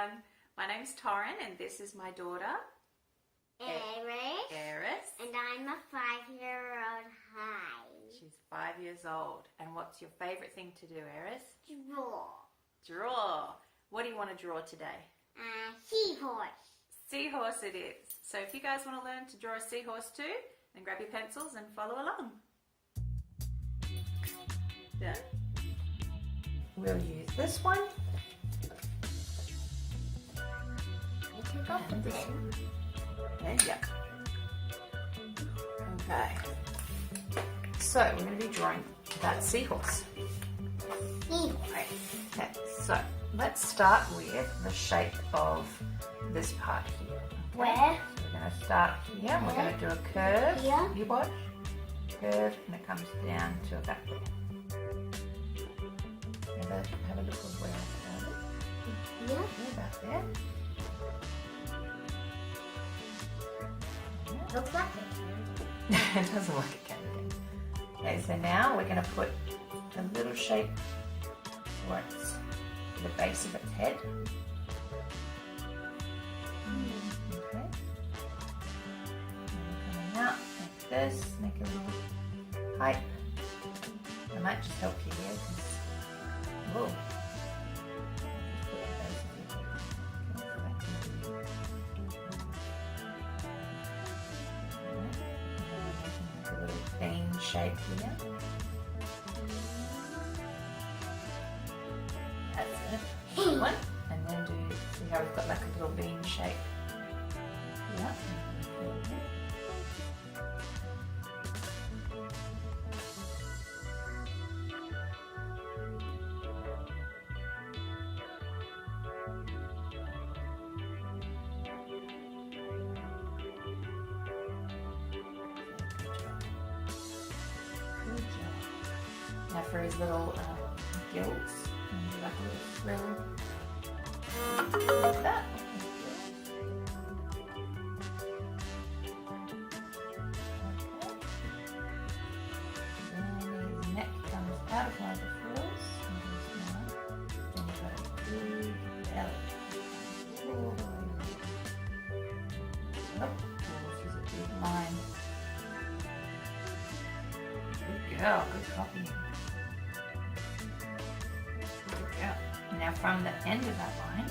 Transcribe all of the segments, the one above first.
everyone. My name's Torryn and this is my daughter, Eris. And I'm a 5-year-old. Hi. She's 5 years old. And what's your favourite thing to do, Eris? Draw. Draw. What do you want to draw today? Seahorse. Seahorse it is. So if you guys want to learn to draw a seahorse too, then grab your pencils and follow along. Then we'll use this one. Take off the pen. Yeah. Okay. So we're going to be drawing that seahorse. Seahorse. Okay. So let's start with the shape of this part here. Okay. Where? So we're going to start here. And we're going to do a curve. Here. You watch. Curve, and it comes down to about there. Have a look at where I started. Yeah. About there. Looks like it. It doesn't look it can be. Okay, so now we're going to put a little shape towards the base of its head. Okay. And coming out like this, make a little pipe. I might just help you here. Whoa. Shape here. That's it. Good one. And then see how we've got like a little bean shape. Yeah. Now for his little gills, and do like a little frill like that. Okay. Then his neck comes out of one of the frills. Then you've got a big belly. Oh, this is a big line. Good girl, good copy. Now from the end of that line,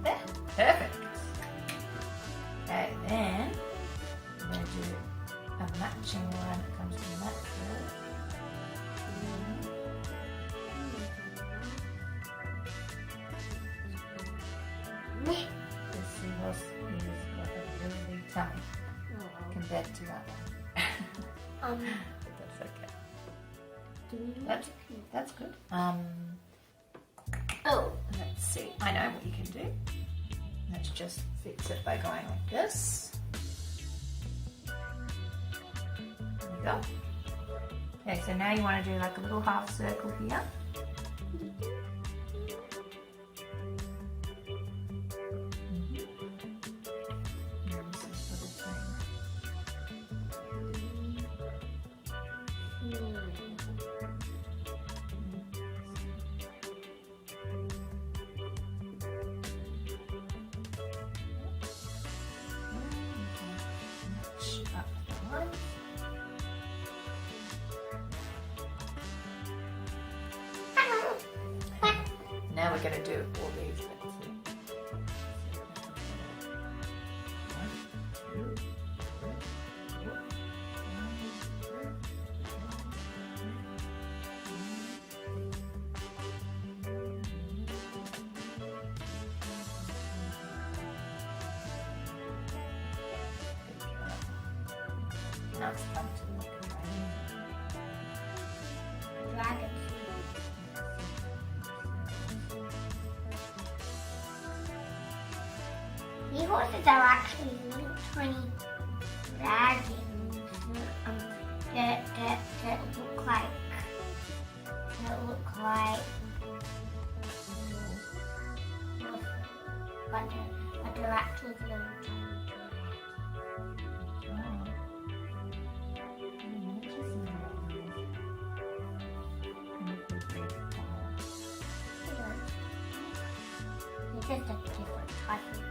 there. Perfect. Okay, then we're going to do a matching line that comes from that curve. This seahorse is got a really big tummy compared to that one. But that's okay. That's good. Oh, let's see. I know what you can do. Let's just fix it by going like this. There we go. Okay, so now you want to do like a little half circle here. Now we're going to do all these bits here. 1, 2, 3, 4. Now it's time to look at Dragon. Seahorses are actually little tiny dragons that look like but they're actually little tiny It's just a different type of thing.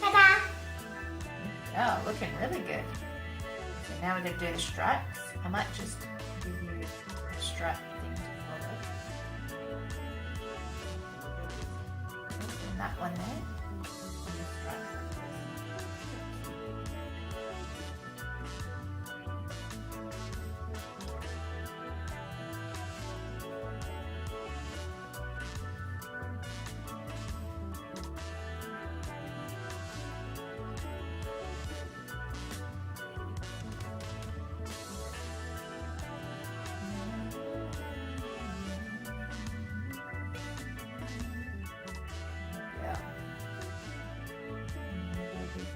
Ta-da! Oh, looking really good. So now we're going to do the stripes. I might just give you a stripe thing to follow. And that one there. And the stripes like this.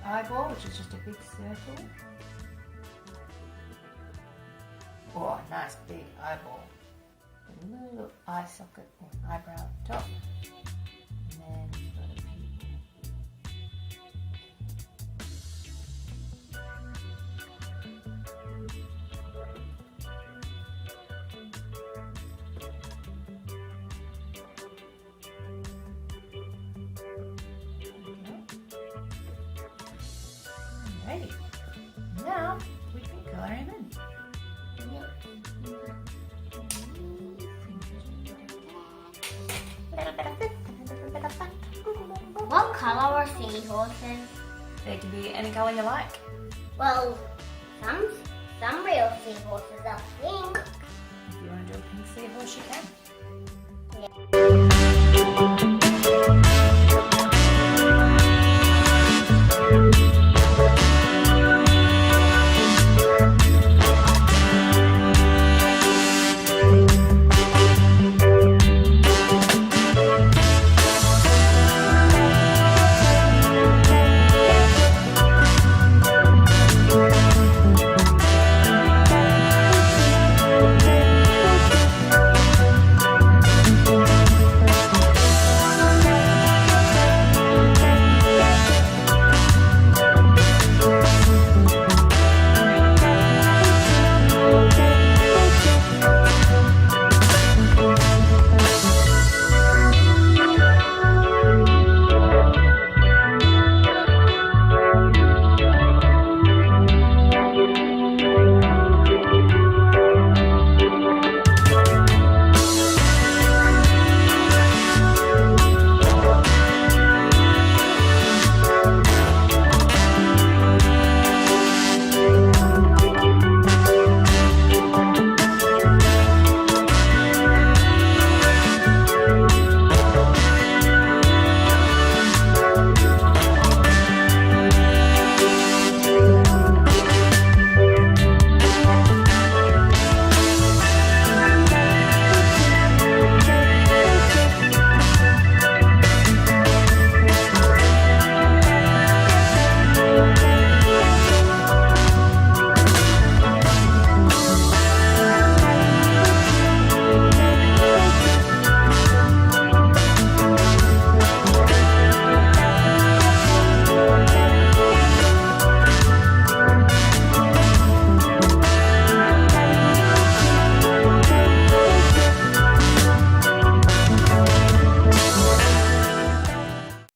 Eyeball, which is just a big circle. Oh, nice big eyeball. A little eye socket or eyebrow at the top. And then we've got a pupil. Ready. Now we can color him in. What color are seahorses? They can be any color you like. Well, some real seahorses are pink. If you want to do a pink seahorse, you can. Yeah.